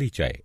परिचय।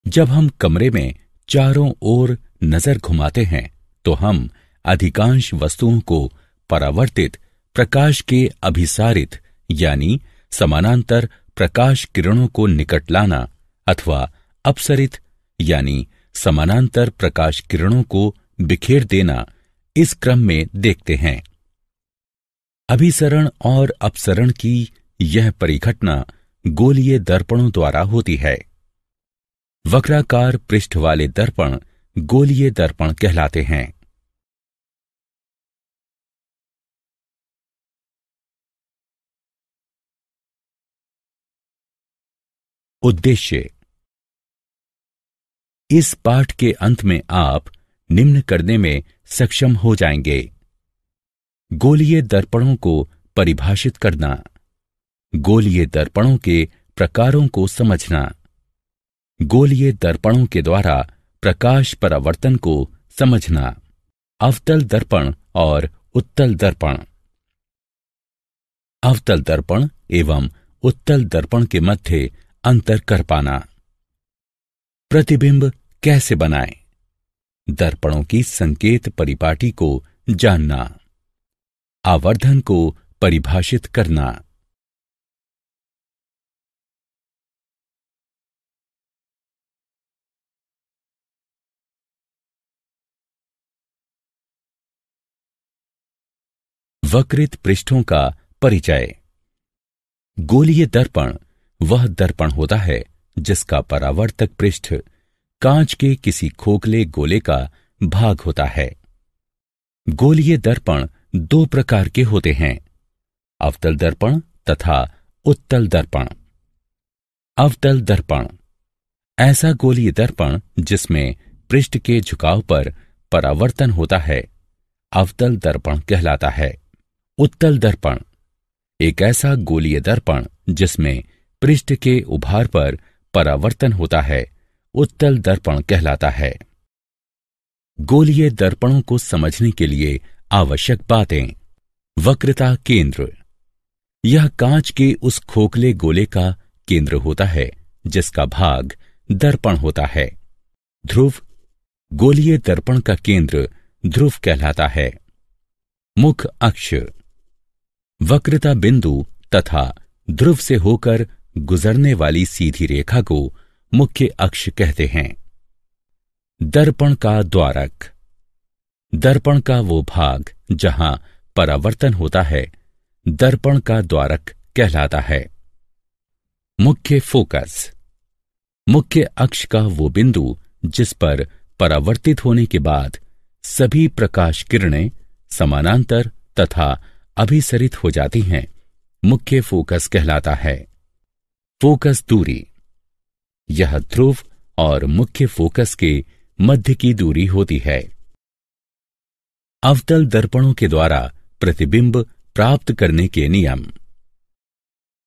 जब हम कमरे में चारों ओर नजर घुमाते हैं तो हम अधिकांश वस्तुओं को परावर्तित प्रकाश के अभिसारित यानी समानांतर प्रकाश किरणों को निकट लाना अथवा अपसरित यानी समानांतर प्रकाश किरणों को बिखेर देना इस क्रम में देखते हैं। अभिसरण और अपसरण की यह परिघटना गोलीय दर्पणों द्वारा होती है। वक्राकार पृष्ठ वाले दर्पण गोलीय दर्पण कहलाते हैं। उद्देश्य। इस पाठ के अंत में आप निम्न करने में सक्षम हो जाएंगे। गोलीय दर्पणों को परिभाषित करना, गोलीय दर्पणों के प्रकारों को समझना, गोलीय दर्पणों के द्वारा प्रकाश परावर्तन को समझना, अवतल दर्पण और उत्तल दर्पण। अवतल दर्पण एवं उत्तल दर्पण के मध्य अंतर कर पाना। प्रतिबिंब कैसे बनाएं? दर्पणों की संकेत परिपाटी को जानना, आवर्धन को परिभाषित करना। वक्रित पृष्ठों का परिचय। गोलीय दर्पण वह दर्पण होता है जिसका परावर्तक पृष्ठ कांच के किसी खोखले गोले का भाग होता है। गोलीय दर्पण दो प्रकार के होते हैं, अवतल दर्पण तथा उत्तल दर्पण। अवतल दर्पण ऐसा गोलीय दर्पण जिसमें पृष्ठ के झुकाव पर परावर्तन होता है, अवतल दर्पण कहलाता है। उत्तल दर्पण एक ऐसा गोलीय दर्पण जिसमें पृष्ठ के उभार पर परावर्तन होता है, उत्तल दर्पण कहलाता है। गोलीय दर्पणों को समझने के लिए आवश्यक बातें। वक्रता केंद्र, यह कांच के उस खोखले गोले का केंद्र होता है जिसका भाग दर्पण होता है। ध्रुव, गोलीय दर्पण का केंद्र ध्रुव कहलाता है। मुख अक्ष, वक्रता बिंदु तथा ध्रुव से होकर गुजरने वाली सीधी रेखा को मुख्य अक्ष कहते हैं। दर्पण का द्वारक, दर्पण का वो भाग जहां परावर्तन होता है, दर्पण का द्वारक कहलाता है। मुख्य फोकस, मुख्य अक्ष का वो बिंदु जिस पर परावर्तित होने के बाद सभी प्रकाश किरणें समानांतर तथा अभिसरित हो जाती हैं, मुख्य फोकस कहलाता है। फोकस दूरी, यह ध्रुव और मुख्य फोकस के मध्य की दूरी होती है। अवतल दर्पणों के द्वारा प्रतिबिंब प्राप्त करने के नियम।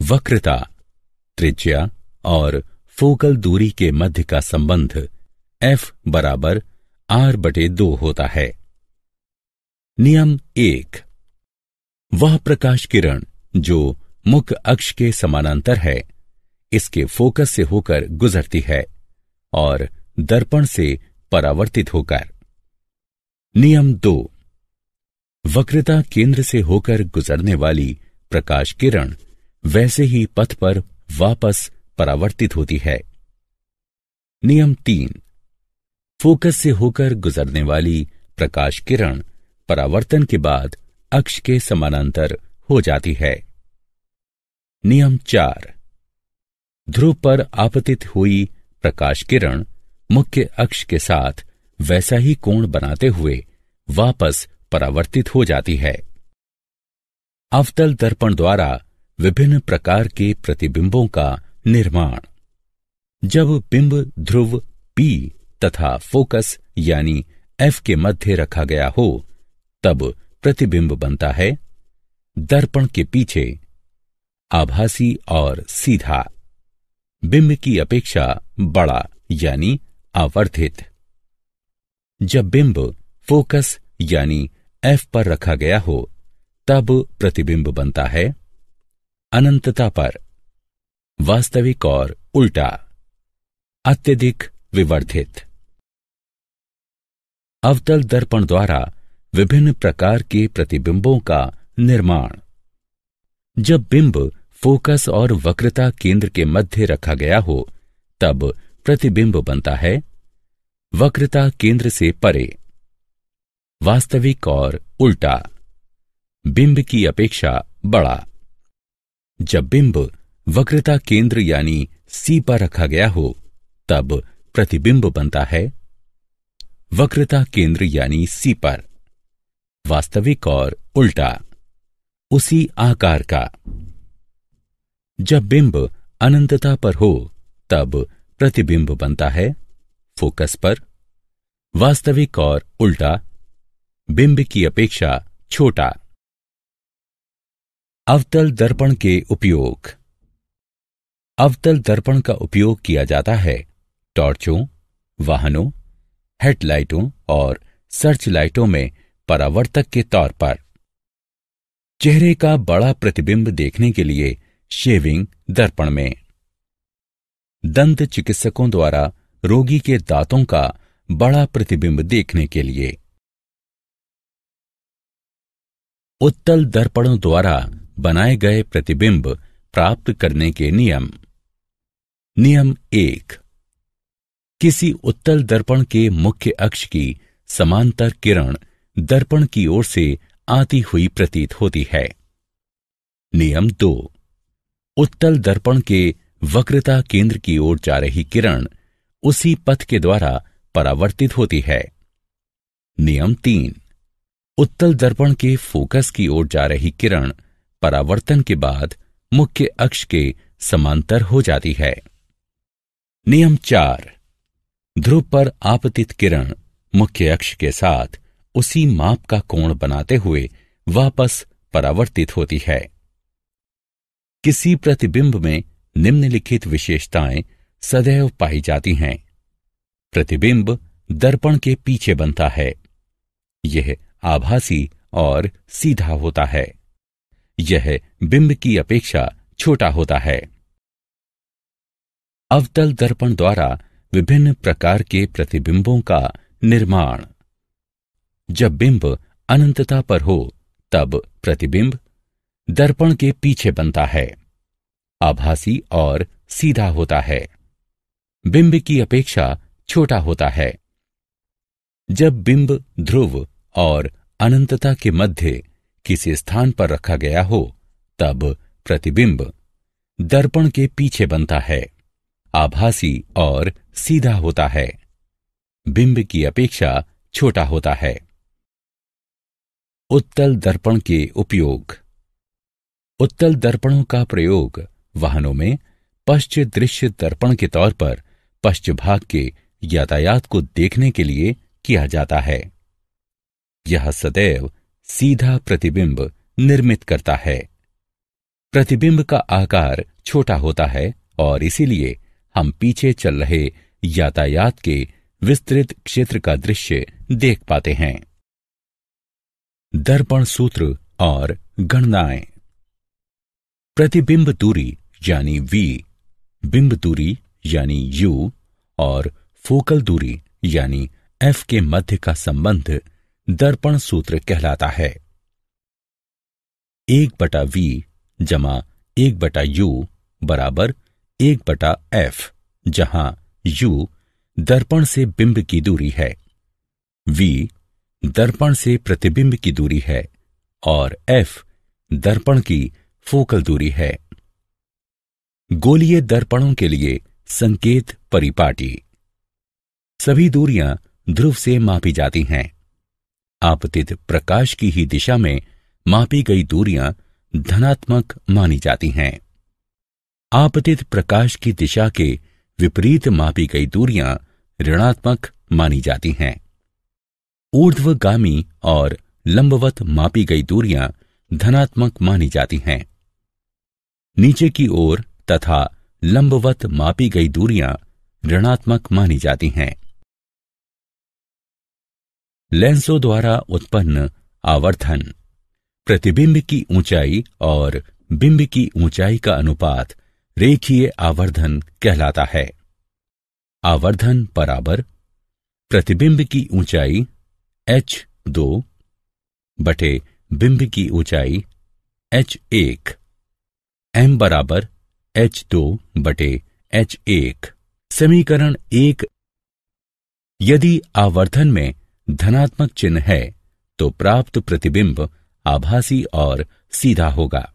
वक्रता, त्रिज्या और फोकल दूरी के मध्य का संबंध F बराबर R/2 होता है। नियम 1, वह प्रकाश किरण जो मुख्य अक्ष के समानांतर है, इसके फोकस से होकर गुजरती है और दर्पण से परावर्तित होकर। नियम 2, वक्रता केंद्र से होकर गुजरने वाली प्रकाश किरण वैसे ही पथ पर वापस परावर्तित होती है। नियम 3, फोकस से होकर गुजरने वाली प्रकाश किरण परावर्तन के बाद अक्ष के समानांतर हो जाती है। नियम 4, ध्रुव पर आपतित हुई प्रकाश किरण मुख्य अक्ष के साथ वैसा ही कोण बनाते हुए वापस परावर्तित हो जाती है। अवतल दर्पण द्वारा विभिन्न प्रकार के प्रतिबिंबों का निर्माण। जब बिंब ध्रुव P तथा फोकस यानी F के मध्य रखा गया हो तब प्रतिबिंब बनता है दर्पण के पीछे, आभासी और सीधा, बिंब की अपेक्षा बड़ा यानी आवर्धित। जब बिंब फोकस यानी F पर रखा गया हो तब प्रतिबिंब बनता है अनंतता पर, वास्तविक और उल्टा, अत्यधिक विवर्धित। अवतल दर्पण द्वारा विभिन्न प्रकार के प्रतिबिंबों का निर्माण। जब बिंब फोकस और वक्रता केंद्र के मध्य रखा गया हो तब प्रतिबिंब बनता है वक्रता केंद्र से परे। वास्तविक और उल्टा, बिंब की अपेक्षा बड़ा। जब बिंब वक्रता केंद्र यानी सी पर रखा गया हो तब प्रतिबिंब बनता है वक्रता केंद्र यानी सी पर। वास्तविक और उल्टा, उसी आकार का। जब बिंब अनंतता पर हो तब प्रतिबिंब बनता है फोकस पर। वास्तविक और उल्टा, बिंब की अपेक्षा छोटा। अवतल दर्पण के उपयोग। अवतल दर्पण का उपयोग किया जाता है टॉर्चों, वाहनों, हेडलाइटों और सर्च लाइटों में परावर्तक के तौर पर। चेहरे का बड़ा प्रतिबिंब देखने के लिए शेविंग दर्पण में। दंत चिकित्सकों द्वारा रोगी के दांतों का बड़ा प्रतिबिंब देखने के लिए। उत्तल दर्पणों द्वारा बनाए गए प्रतिबिंब प्राप्त करने के नियम। नियम 1। किसी उत्तल दर्पण के मुख्य अक्ष की समांतर किरण दर्पण की ओर से आती हुई प्रतीत होती है। नियम 2। उत्तल दर्पण के वक्रता केंद्र की ओर जा रही किरण उसी पथ के द्वारा परावर्तित होती है। नियम 3। उत्तल दर्पण के फोकस की ओर जा रही किरण परावर्तन के बाद मुख्य अक्ष के समांतर हो जाती है। नियम 4। ध्रुव पर आपतित किरण मुख्य अक्ष के साथ उसी माप का कोण बनाते हुए वापस परावर्तित होती है। किसी प्रतिबिंब में निम्नलिखित विशेषताएं सदैव पाई जाती हैं। प्रतिबिंब दर्पण के पीछे बनता है। यह आभासी और सीधा होता है। यह बिंब की अपेक्षा छोटा होता है। अवतल दर्पण द्वारा विभिन्न प्रकार के प्रतिबिंबों का निर्माण। जब बिंब अनंतता पर हो तब प्रतिबिंब दर्पण के पीछे बनता है, आभासी और सीधा होता है, बिंब की अपेक्षा छोटा होता है। जब बिंब ध्रुव और अनंतता के मध्य किसी स्थान पर रखा गया हो तब प्रतिबिंब दर्पण के पीछे बनता है, आभासी और सीधा होता है, बिंब की अपेक्षा छोटा होता है। उत्तल दर्पण के उपयोग। उत्तल दर्पणों का प्रयोग वाहनों में पश्च दृश्य दर्पण के तौर पर पश्चभाग के यातायात को देखने के लिए किया जाता है। यह सदैव सीधा प्रतिबिंब निर्मित करता है। प्रतिबिंब का आकार छोटा होता है और इसीलिए हम पीछे चल रहे यातायात के विस्तृत क्षेत्र का दृश्य देख पाते हैं। दर्पण सूत्र और गणनाएं। प्रतिबिंब दूरी यानी v, बिंब दूरी यानी u और फोकल दूरी यानी f के मध्य का संबंध दर्पण सूत्र कहलाता है। 1/v जमा 1/u बराबर 1/f, जहां u दर्पण से बिंब की दूरी है, v दर्पण से प्रतिबिंब की दूरी है और f दर्पण की फोकल दूरी है। गोलीय दर्पणों के लिए संकेत परिपाटी। सभी दूरियां ध्रुव से मापी जाती हैं। आपतित प्रकाश की ही दिशा में मापी गई दूरियां धनात्मक मानी जाती हैं। आपतित प्रकाश की दिशा के विपरीत मापी गई दूरियां ऋणात्मक मानी जाती हैं। ऊर्ध्वगामी और लंबवत मापी गई दूरियां धनात्मक मानी जाती हैं। नीचे की ओर तथा लंबवत मापी गई दूरियां ऋणात्मक मानी जाती हैं। लेंसों द्वारा उत्पन्न आवर्धन। प्रतिबिंब की ऊंचाई और बिंब की ऊंचाई का अनुपात रेखीय आवर्धन कहलाता है। आवर्धन बराबर प्रतिबिंब की ऊंचाई h2 बटे बिंब की ऊंचाई h1, m बराबर h2 बटे h1। समीकरण 1। यदि आवर्धन में धनात्मक चिन्ह है तो प्राप्त प्रतिबिंब आभासी और सीधा होगा।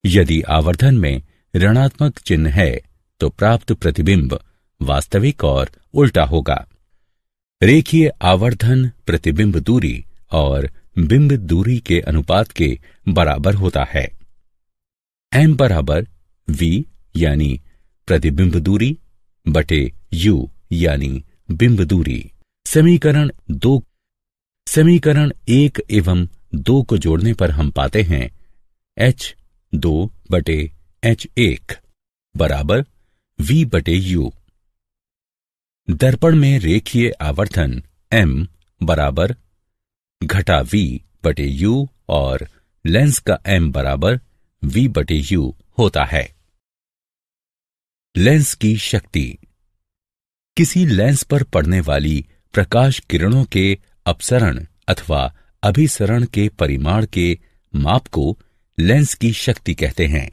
यदि आवर्धन में ऋणात्मक चिन्ह है तो प्राप्त प्रतिबिंब वास्तविक और उल्टा होगा। रेखीय आवर्धन प्रतिबिंब दूरी और बिंब दूरी के अनुपात के बराबर होता है। m बराबर v यानी प्रतिबिंब दूरी बटे u यानी बिंब दूरी। समीकरण 1 एवं 2 को जोड़ने पर हम पाते हैं h2 बटे h1 बराबर v बटे u। दर्पण में रेखीय आवर्धन m बराबर घटा v बटे u और लेंस का m बराबर v बटे u होता है। लेंस की शक्ति। किसी लेंस पर पड़ने वाली प्रकाश किरणों के अपसरण अथवा अभिसरण के परिमाण के माप को लेंस की शक्ति कहते हैं।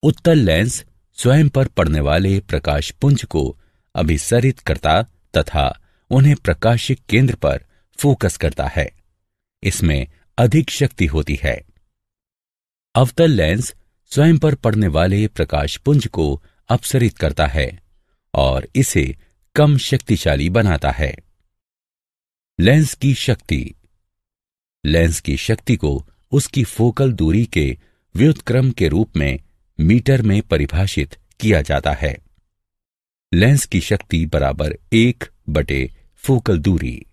उत्तल लेंस स्वयं पर पड़ने वाले प्रकाश पुंज को अभिसरित करता तथा उन्हें प्रकाशिक केंद्र पर फोकस करता है। इसमें अधिक शक्ति होती है। अवतल लेंस स्वयं पर पड़ने वाले प्रकाश पुंज को अपसरित करता है और इसे कम शक्तिशाली बनाता है। लेंस की शक्ति। लेंस की शक्ति को उसकी फोकल दूरी के व्युत्क्रम के रूप में मीटर में परिभाषित किया जाता है। लेंस की शक्ति बराबर 1 बटे फोकल दूरी।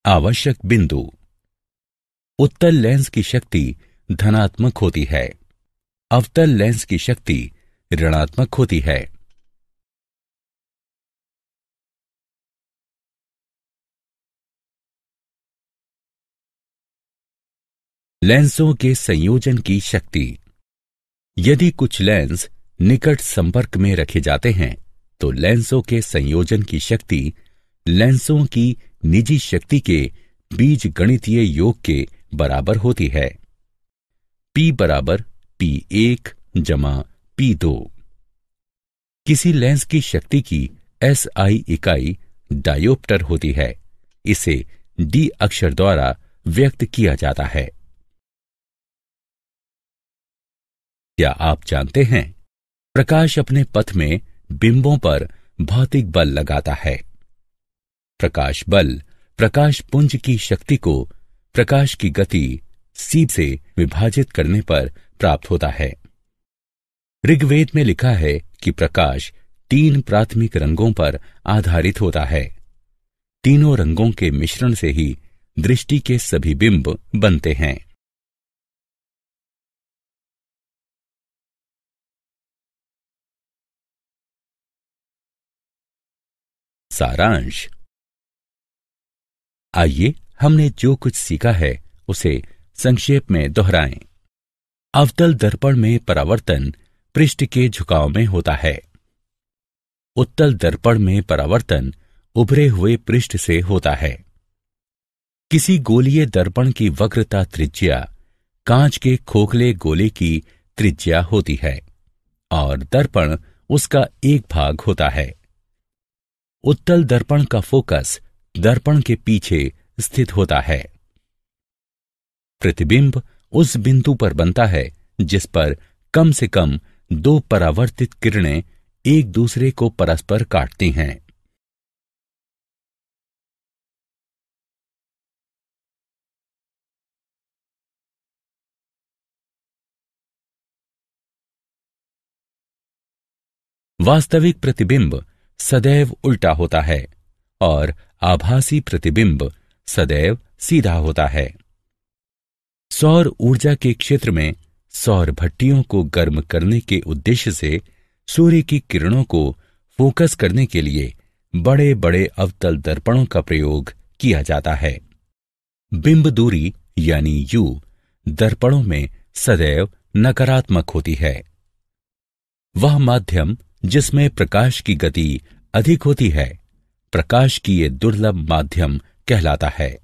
आवश्यक बिंदु। उत्तल लेंस की शक्ति धनात्मक होती है। अवतल लेंस की शक्ति ऋणात्मक होती है। लेंसों के संयोजन की शक्ति। यदि कुछ लेंस निकट संपर्क में रखे जाते हैं तो लेंसों के संयोजन की शक्ति लेंसों की निजी शक्ति के बीजगणितीय योग के बराबर होती है। P बराबर P1 जमा P2। किसी लेंस की शक्ति की SI इकाई डायोप्टर होती है। इसे D अक्षर द्वारा व्यक्त किया जाता है। क्या आप जानते हैं प्रकाश अपने पथ में बिंबों पर भौतिक बल लगाता है। प्रकाश बल प्रकाश पुंज की शक्ति को प्रकाश की गति c से विभाजित करने पर प्राप्त होता है। ऋग्वेद में लिखा है कि प्रकाश 3 प्राथमिक रंगों पर आधारित होता है। तीनों रंगों के मिश्रण से ही दृष्टि के सभी बिंब बनते हैं। सारांश। आइए हमने जो कुछ सीखा है उसे संक्षेप में दोहराएं। अवतल दर्पण में परावर्तन पृष्ठ के झुकाव में होता है। उत्तल दर्पण में परावर्तन उभरे हुए पृष्ठ से होता है। किसी गोलीय दर्पण की वक्रता त्रिज्या कांच के खोखले गोले की त्रिज्या होती है और दर्पण उसका एक भाग होता है। उत्तल दर्पण का फोकस दर्पण के पीछे स्थित होता है। प्रतिबिंब उस बिंदु पर बनता है जिस पर कम से कम 2 परावर्तित किरणें एक दूसरे को परस्पर काटती हैं। वास्तविक प्रतिबिंब सदैव उल्टा होता है और आभासी प्रतिबिंब सदैव सीधा होता है। सौर ऊर्जा के क्षेत्र में सौर भट्टियों को गर्म करने के उद्देश्य से सूर्य की किरणों को फोकस करने के लिए बड़े बड़े अवतल दर्पणों का प्रयोग किया जाता है। बिंब दूरी यानी U दर्पणों में सदैव नकारात्मक होती है। वह माध्यम जिसमें प्रकाश की गति अधिक होती है, प्रकाश की ये दुर्लभ माध्यम कहलाता है।